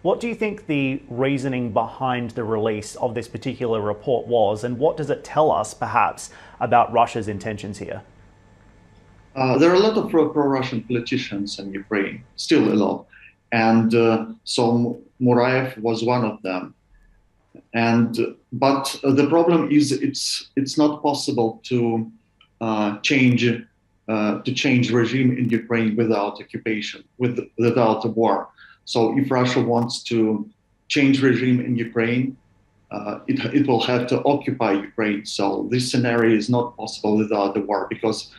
What do you think the reasoning behind the release of this particular report was, and what does it tell us, perhaps, about Russia's intentions here? There are a lot of pro-Russian politicians in Ukraine, still a lot, and so Murayev was one of them. And but the problem is it's not possible to change regime in Ukraine without occupation, without a war. So if Russia wants to change regime in Ukraine, it will have to occupy Ukraine. So this scenario is not possible without the war because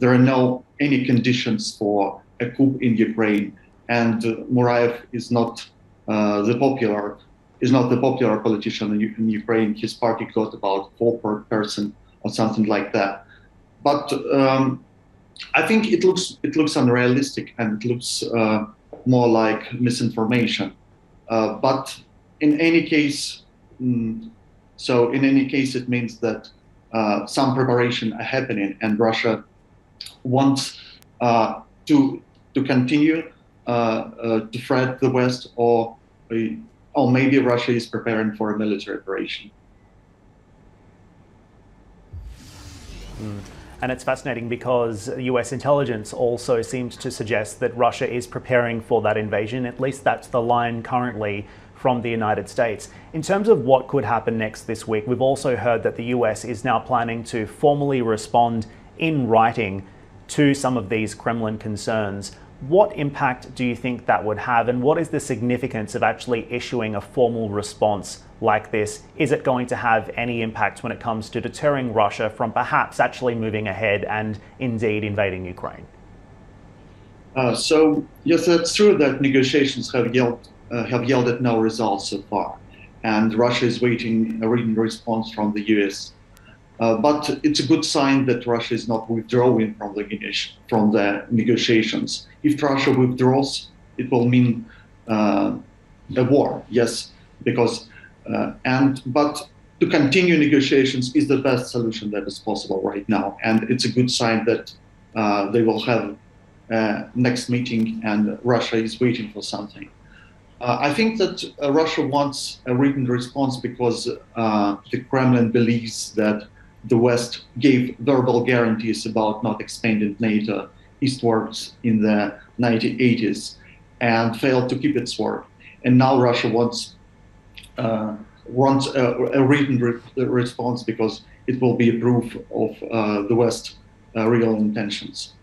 there are no any conditions for a coup in Ukraine, and Murayev is not the popular politician in Ukraine. His party got about 4% or something like that. But I think it looks unrealistic and it looks more like misinformation. But in any case, it means that some preparation are happening, and Russia wants to continue to threat the West, or maybe Russia is preparing for a military operation. And it's fascinating because US intelligence also seems to suggest that Russia is preparing for that invasion. At least that's the line currently from the United States. In terms of what could happen next this week, we've also heard that the US is now planning to formally respond in writing to some of these Kremlin concerns. What impact do you think that would have, and what is the significance of actually issuing a formal response like this? Is it going to have any impact when it comes to deterring Russia from perhaps actually moving ahead and indeed invading Ukraine? So yes, that's true that negotiations have yielded no results so far, and Russia is waiting a written response from the US. But it's a good sign that Russia is not withdrawing from the negotiations. If Russia withdraws, it will mean a war. Yes, because but to continue negotiations is the best solution that is possible right now, and it's a good sign that they will have next meeting, and Russia is waiting for something. I think that Russia wants a written response because the Kremlin believes that the West gave verbal guarantees about not expanding NATO eastwards in the 1980s and failed to keep its word. And now Russia wants a written response because it will be a proof of the West's real intentions.